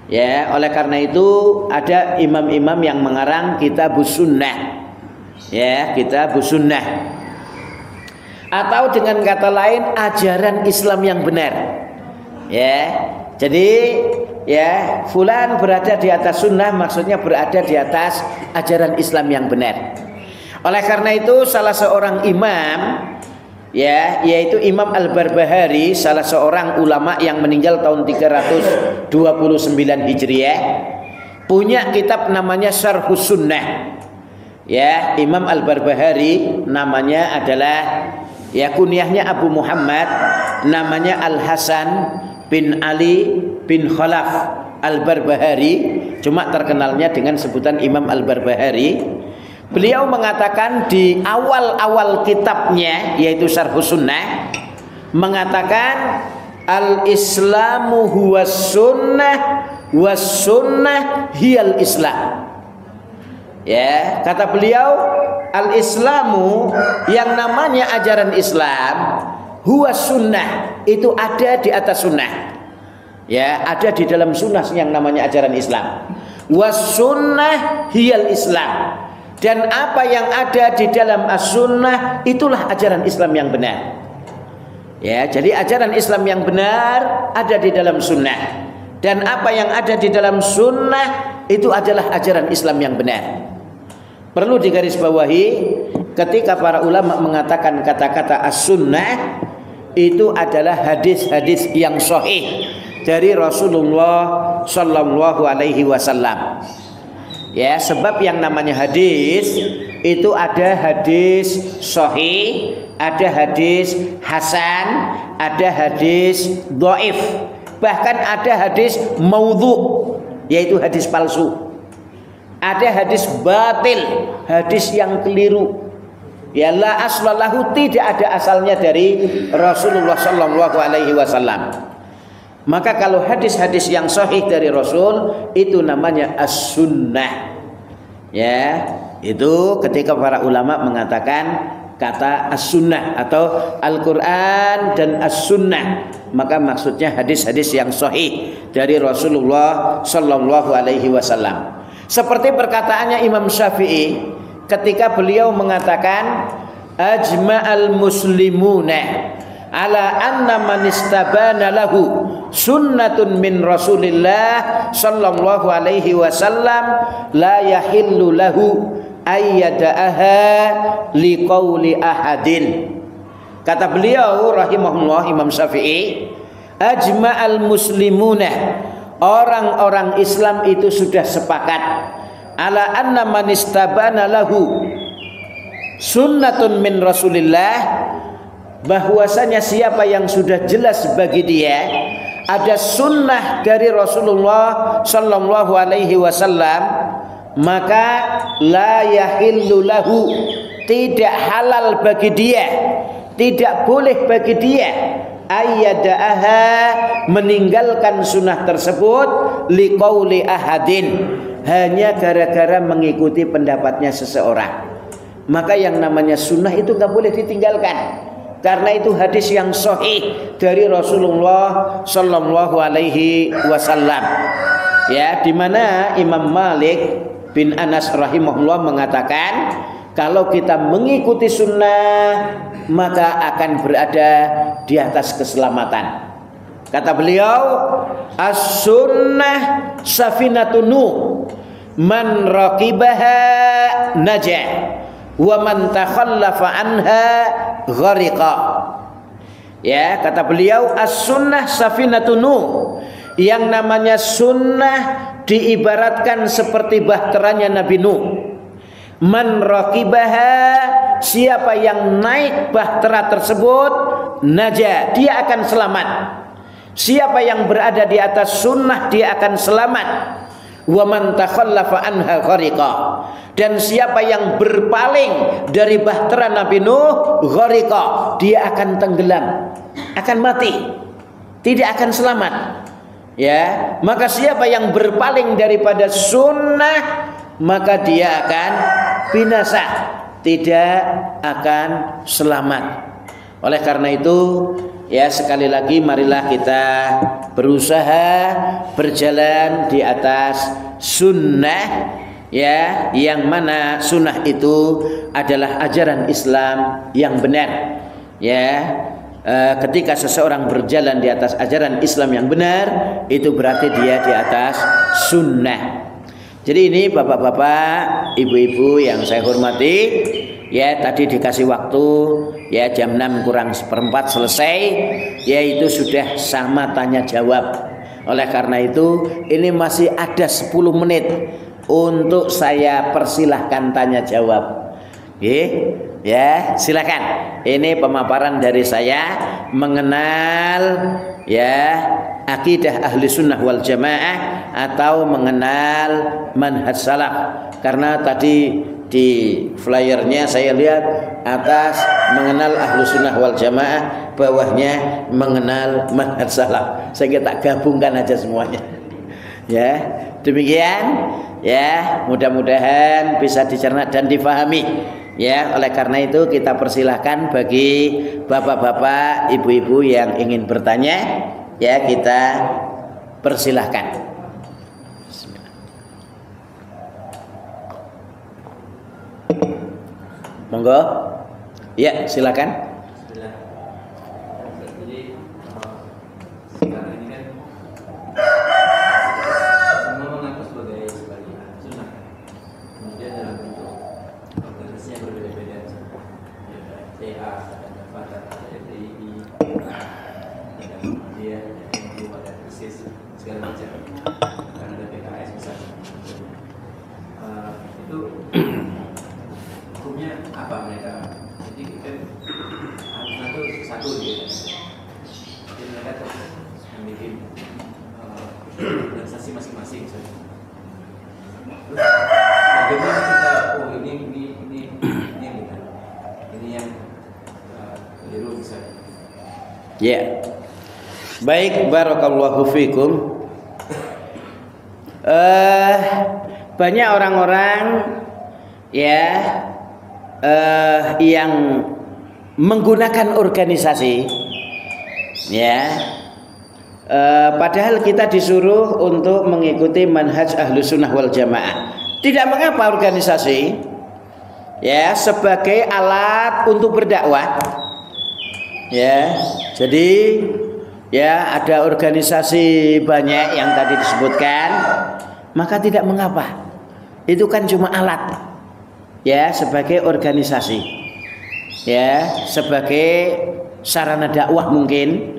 Ya, oleh karena itu ada imam-imam yang mengarang kitabus sunnah. Ya, kitabus sunnah. Atau dengan kata lain ajaran Islam yang benar. Ya. Jadi, ya, fulan berada di atas sunnah, maksudnya berada di atas ajaran Islam yang benar. Oleh karena itu salah seorang imam, ya, yaitu Imam Al-Barbahari, salah seorang ulama yang meninggal tahun 329 Hijriah, punya kitab namanya Syarhus Sunnah. Ya, Imam Al-Barbahari namanya adalah, ya, kunyahnya Abu Muhammad, namanya Al-Hasan bin Ali bin Khalaf Al-Barbahari, cuma terkenalnya dengan sebutan Imam Al-Barbahari. Beliau mengatakan di awal-awal kitabnya, yaitu Syarhus Sunnah, mengatakan al-islamu huwas sunnah was sunnah hiyal islam. Ya, kata beliau, al-islamu, yang namanya ajaran Islam, huwas sunnah, itu ada di atas sunnah. Ya, ada di dalam sunnah yang namanya ajaran Islam. Was sunnah hiyal islam. Dan apa yang ada di dalam as-sunnah itulah ajaran Islam yang benar. Ya, jadi ajaran Islam yang benar ada di dalam sunnah. Dan apa yang ada di dalam sunnah itu adalah ajaran Islam yang benar. Perlu digarisbawahi, ketika para ulama mengatakan kata-kata as-sunnah, itu adalah hadis-hadis yang sahih dari Rasulullah Sallallahu Alaihi Wasallam. Ya, sebab yang namanya hadis itu ada hadis sahih, ada hadis hasan, ada hadis dhaif, bahkan ada hadis maudhu, yaitu hadis palsu. Ada hadis batil, hadis yang keliru. Ya, la aslalahu, tidak ada asalnya dari Rasulullah Sallallahu Alaihi Wasallam. Maka kalau hadis-hadis yang sahih dari Rasul itu namanya as-sunnah. Ya, itu ketika para ulama mengatakan kata as-sunnah atau Al-Qur'an dan as-sunnah, maka maksudnya hadis-hadis yang sahih dari Rasulullah Sallallahu Alaihi Wasallam. Seperti perkataannya Imam Syafi'i ketika beliau mengatakan ajma'al muslimuna ala anna man istabana lahu sunnatun min Rasulillah sallallahu alaihi wasallam la yahillu lahu ayyada'aha liqauli ahadin. Kata beliau rahimahullah, Imam Syafi'i, ajma'al muslimuna, orang-orang Islam itu sudah sepakat ala anna man istabana lahu sunnatun min Rasulillah, bahwasanya siapa yang sudah jelas bagi dia ada sunnah dari Rasulullah Sallallahu Alaihi Wasallam, maka la yahillu lahu, tidak halal bagi dia, tidak boleh bagi dia ayyada'aha, meninggalkan sunnah tersebut liqauli ahadin, hanya gara-gara mengikuti pendapatnya seseorang. Maka yang namanya sunnah itu gak boleh ditinggalkan, karena itu hadis yang sahih dari Rasulullah Sallallahu Alaihi Wasallam. Ya, di mana Imam Malik bin Anas rahimahullah mengatakan kalau kita mengikuti sunnah maka akan berada di atas keselamatan. Kata beliau, as-sunnah safinatun nuh, man raqibaha najah, wa man takhallafa anha ghariqa. Ya, kata beliau, as-sunnah safinatun nuh, yang namanya sunnah diibaratkan seperti bahteranya Nabi Nuh. Man raqibaha, siapa yang naik bahtera tersebut, najah, dia akan selamat. Siapa yang berada di atas sunnah dia akan selamat. Wa man takhallafa anha ghariqa, dan siapa yang berpaling dari bahtera Nabi Nuh, ghariqa, dia akan tenggelam, akan mati, tidak akan selamat. Ya, maka siapa yang berpaling daripada sunnah maka dia akan binasa, tidak akan selamat. Oleh karena itu, ya sekali lagi marilah kita berusaha berjalan di atas sunnah, ya, yang mana sunnah itu adalah ajaran Islam yang benar. Ya, ketika seseorang berjalan di atas ajaran Islam yang benar, itu berarti dia di atas sunnah. Jadi ini bapak-bapak, ibu-ibu yang saya hormati, ya tadi dikasih waktu, ya jam 6 kurang seperempat selesai, ya itu sudah sama tanya jawab. Oleh karena itu ini masih ada 10 menit untuk saya persilahkan tanya jawab. Ya silakan. Ini pemaparan dari saya mengenal, ya, akidah ahli sunnah wal jamaah atau mengenal manhaj salaf. Karena tadi di flyernya saya lihat atas mengenal ahli sunnah wal jamaah, bawahnya mengenal manhaj salaf. Saya kira tak gabungkan aja semuanya. Ya, demikian, ya, mudah-mudahan bisa dicerna dan difahami. Ya, oleh karena itu kita persilahkan bagi bapak-bapak, ibu-ibu yang ingin bertanya, ya kita persilahkan. Monggo. Ya, silakan. Jadi sekarang ini kan semua mengaku sebagai sunnah. Kemudian dalam bentuk organisasi yang berbeda-beda, ada TA, ada FATA, ada FDII, ada Muhammadiyah, ada NU, ada PSIS, segala macam. Kan ada PKS misalnya. Itu hukumnya apa mereka? Jadi kan satu gitu. Jadi mereka terus memiliki organisasi masing-masing. Terus bagaimana kita ini gitu. Ini yang keliru misalnya. Ya. Baik, barakallahu fikum. Banyak orang-orang ya yang menggunakan organisasi ya, padahal kita disuruh untuk mengikuti manhaj Ahlus Sunnah wal Jamaah. Tidak mengapa organisasi ya sebagai alat untuk berdakwah ya. Jadi ya ada organisasi banyak yang tadi disebutkan, maka tidak mengapa. Itu kan cuma alat ya sebagai organisasi ya, sebagai sarana dakwah mungkin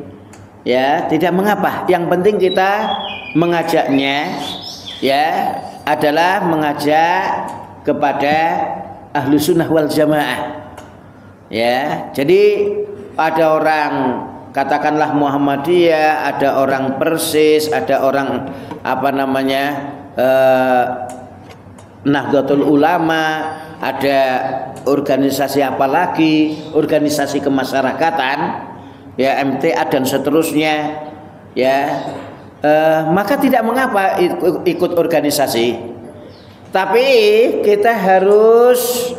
ya, tidak mengapa. Yang penting kita mengajaknya ya adalah mengajak kepada Ahlus Sunnah wal Jamaah ya. Jadi ada orang katakanlah Muhammadiyah, ada orang Persis, ada orang apa namanya Nahdlatul Ulama, ada organisasi apa lagi, organisasi kemasyarakatan ya, MTA dan seterusnya ya, maka tidak mengapa ikut organisasi, tapi kita harus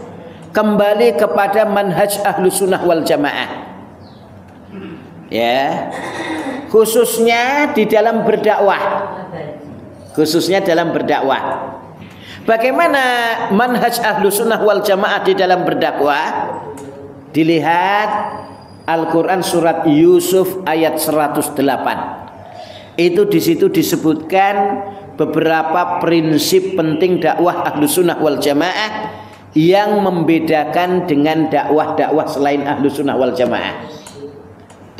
kembali kepada manhaj Ahlus Sunnah wal Jamaah ya, khususnya di dalam berdakwah, khususnya dalam berdakwah. Bagaimana manhaj Ahlus Sunnah wal Jamaah di dalam berdakwah? Dilihat Al-Quran surat Yusuf ayat 108. Itu di situ disebutkan beberapa prinsip penting dakwah Ahlus Sunnah wal Jamaah yang membedakan dengan dakwah-dakwah selain Ahlus Sunnah wal Jamaah.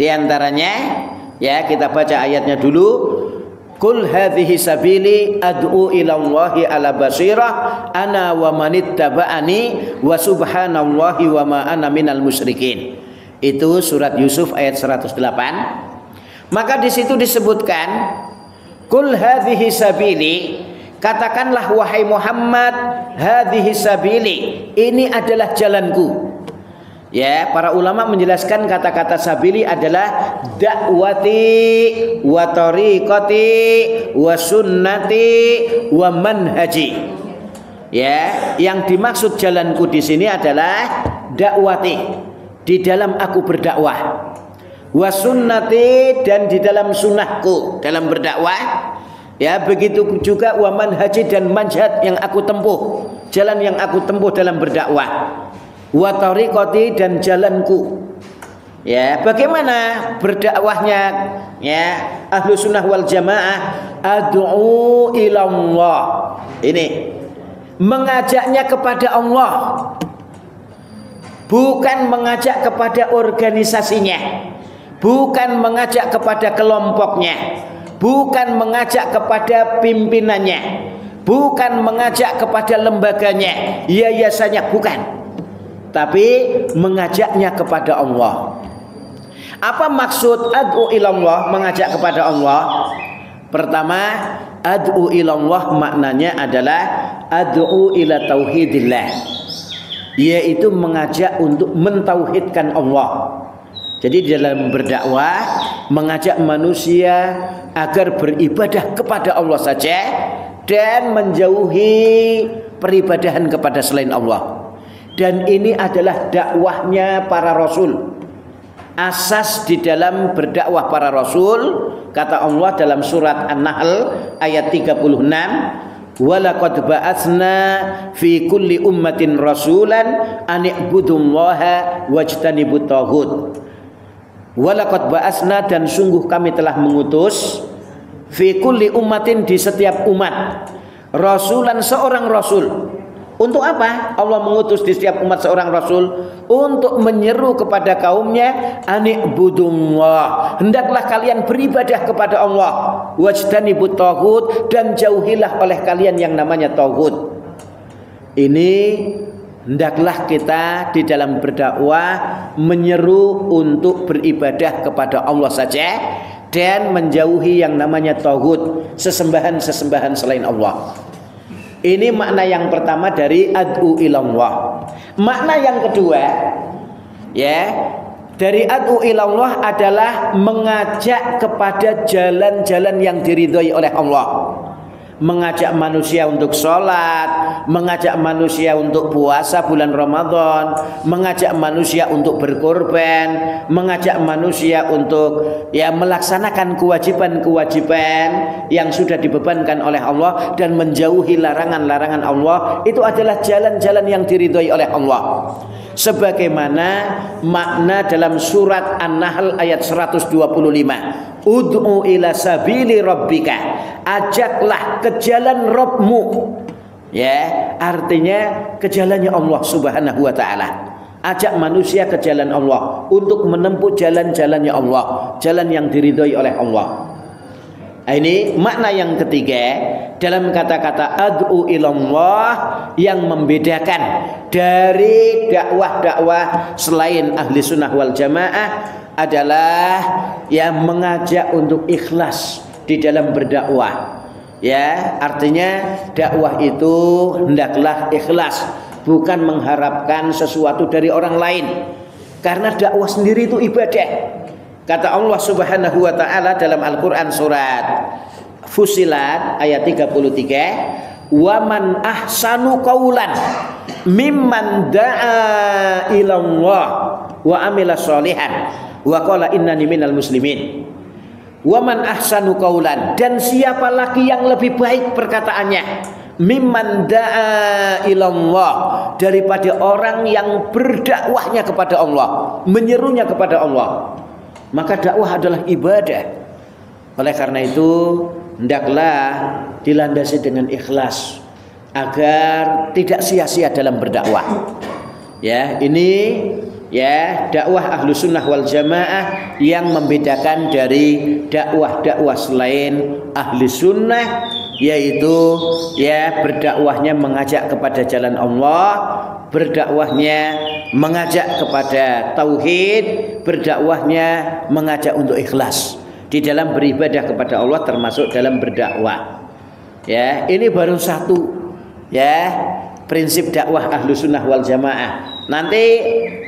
Di antaranya ya, kita baca ayatnya dulu. Qul hadhihi sabili ad'u ila Allahi ala basirah ana wa manittaba'ani wa subhanallahi wa ma ana minal musyrikin. Itu surat Yusuf ayat 108. Maka di situ disebutkan qul hadhihi sabili, katakanlah wahai Muhammad, hadhihi sabili, ini adalah jalanku. Ya, para ulama menjelaskan kata-kata sabili adalah dakwati wa tariqati wa sunnati wa manhaji. Ya, yang dimaksud jalanku di sini adalah dakwati, di dalam aku berdakwah, wa sunnati, dan di dalam sunnahku dalam berdakwah. Ya, begitu juga wa manhaji, dan manhaj yang aku tempuh, jalan yang aku tempuh dalam berdakwah. Wa tariqati, dan jalanku. Ya, bagaimana berdakwahnya ya Ahlus Sunnah wal Jamaah? Ad'u ilallah. Ini mengajaknya kepada Allah, bukan mengajak kepada organisasinya, bukan mengajak kepada kelompoknya, bukan mengajak kepada pimpinannya, bukan mengajak kepada lembaganya, yayasannya, bukan. Tapi mengajaknya kepada Allah. Apa maksud ad'u ilallah, mengajak kepada Allah? Pertama, ad'u ilallah maknanya adalah ad'u ila tauhidillah, yaitu mengajak untuk mentauhidkan Allah. Jadi dalam berdakwah mengajak manusia agar beribadah kepada Allah saja dan menjauhi peribadahan kepada selain Allah. Dan ini adalah dakwahnya para rasul. Asas di dalam berdakwah para rasul, kata Allah dalam surat An-Nahl ayat 36, walaqad ba'atsna fi kulli ummatin rasulan an i'budullaha wajtanibut taghut. Walaqad ba'atsna, dan sungguh kami telah mengutus fi kulli ummatin, di setiap umat, rasulan, seorang rasul. Untuk apa Allah mengutus di setiap umat seorang rasul? Untuk menyeru kepada kaumnya, ani'budullah, hendaklah kalian beribadah kepada Allah, wajtanibut taghut, dan jauhilah oleh kalian yang namanya taghut. Ini hendaklah kita di dalam berdakwah menyeru untuk beribadah kepada Allah saja dan menjauhi yang namanya taghut, sesembahan-sesembahan selain Allah. Ini makna yang pertama dari ad'u ilallah. Makna yang kedua, ya, dari ad'u ilallah adalah mengajak kepada jalan-jalan yang diridhoi oleh Allah. Mengajak manusia untuk sholat, mengajak manusia untuk puasa bulan Ramadan, mengajak manusia untuk berkorban, mengajak manusia untuk melaksanakan kewajiban-kewajiban yang sudah dibebankan oleh Allah dan menjauhi larangan-larangan Allah. Itu adalah jalan-jalan yang diridhoi oleh Allah. Sebagaimana makna dalam surat An-Nahl ayat 125, ud'u ila sabili rabbika, ajaklah ke jalan Rabbmu. Ya, artinya ke jalannya Allah Subhanahu wa taala. Ajak manusia ke jalan Allah untuk menempuh jalan-jalannya Allah, jalan yang diridhoi oleh Allah. Ini makna yang ketiga dalam kata-kata ad'u ilallah, yang membedakan dari dakwah-dakwah selain ahli sunnah wal jamaah adalah yang mengajak untuk ikhlas di dalam berdakwah. Ya, artinya dakwah itu hendaklah ikhlas, bukan mengharapkan sesuatu dari orang lain. Karena dakwah sendiri itu ibadah. Kata Allah Subhanahu wa taala dalam Al-Qur'an surat Fussilat ayat 33, "Wa man ahsanu qaulan mimman da'a ilallah wa amila sholihan wa qala innani minal muslimin." Wa man ahsanu qaulan, dan siapa lagi yang lebih baik perkataannya, mimman da'a ilallah, daripada orang yang berdakwahnya kepada Allah, menyerunya kepada Allah. Maka dakwah adalah ibadah. Oleh karena itu hendaklah dilandasi dengan ikhlas agar tidak sia-sia dalam berdakwah. Ya, ini ya dakwah ahlu sunnah wal jamaah yang membedakan dari dakwah-dakwah selain ahli sunnah, yaitu ya berdakwahnya mengajak kepada jalan Allah, berdakwahnya mengajak kepada tauhid, berdakwahnya mengajak untuk ikhlas di dalam beribadah kepada Allah, termasuk dalam berdakwah. Ya, ini baru satu ya prinsip dakwah ahlu sunnah wal jamaah. Nanti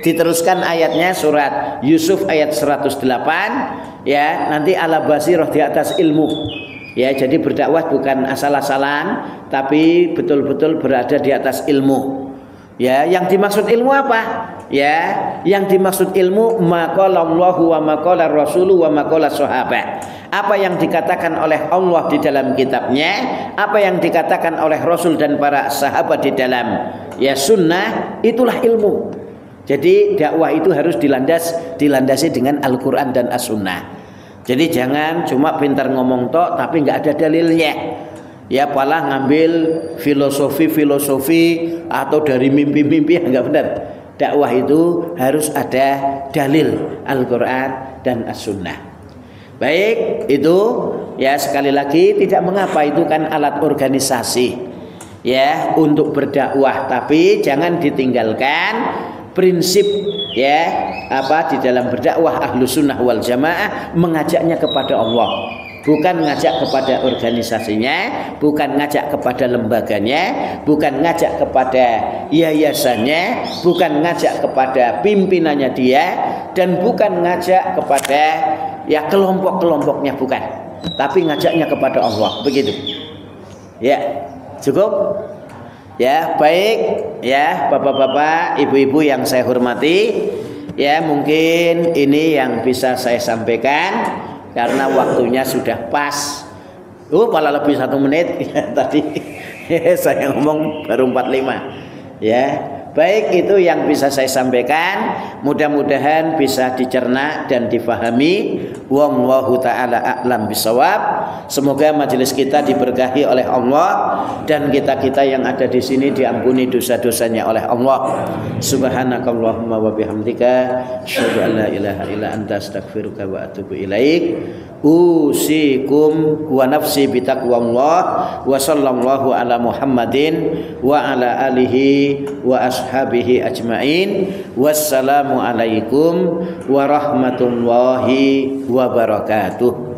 diteruskan ayatnya surat Yusuf ayat 108, ya, nanti ala basirah, di atas ilmu. Ya, jadi berdakwah bukan asal-asalan, tapi betul-betul berada di atas ilmu. Ya, yang dimaksud ilmu apa? Ya, yang dimaksud ilmu maqala Allahu wa maqala Rasulu wa maqala sahabat. Apa yang dikatakan oleh Allah di dalam kitabnya, apa yang dikatakan oleh Rasul dan para sahabat di dalam ya sunnah, itulah ilmu. Jadi dakwah itu harus dilandasi dengan Al-Quran dan As-Sunnah. Jadi jangan cuma pintar ngomong tok tapi nggak ada dalilnya. Ya, malah ngambil filosofi atau dari mimpi-mimpi, yang nggak benar. Dakwah itu harus ada dalil Al-Quran dan As-Sunnah. Baik, itu ya sekali lagi tidak mengapa, itu kan alat organisasi ya untuk berdakwah, tapi jangan ditinggalkan prinsip ya apa di dalam berdakwah ahlu sunnah wal jamaah, mengajaknya kepada Allah, bukan ngajak kepada organisasinya, bukan ngajak kepada lembaganya, bukan ngajak kepada yayasannya, bukan ngajak kepada pimpinannya dia, dan bukan ngajak kepada ya kelompok-kelompoknya, bukan, tapi ngajaknya kepada Allah. Begitu. Ya, cukup. Ya, baik ya bapak-bapak, ibu-ibu yang saya hormati, ya mungkin ini yang bisa saya sampaikan karena waktunya sudah pas. Malah lebih 1 menit ya tadi. Saya ngomong baru 45. Ya. Baik, itu yang bisa saya sampaikan. Mudah-mudahan bisa dicerna dan difahami. Wallahu ta'ala a'lam bisawab. Semoga majelis kita diberkahi oleh Allah dan kita-kita yang ada di sini diampuni dosa-dosanya oleh Allah. Subhanakallahumma wa bihamdika asyhadu an la ilaha illa anta astaghfiruka wa atubu ilaik. Usikum wa nafsi bitaqwallah wa sallallahu ala Muhammadin wa ala alihi wa ashabihi ajmain. Wassalamu alaikum warahmatullahi wabarakatuh.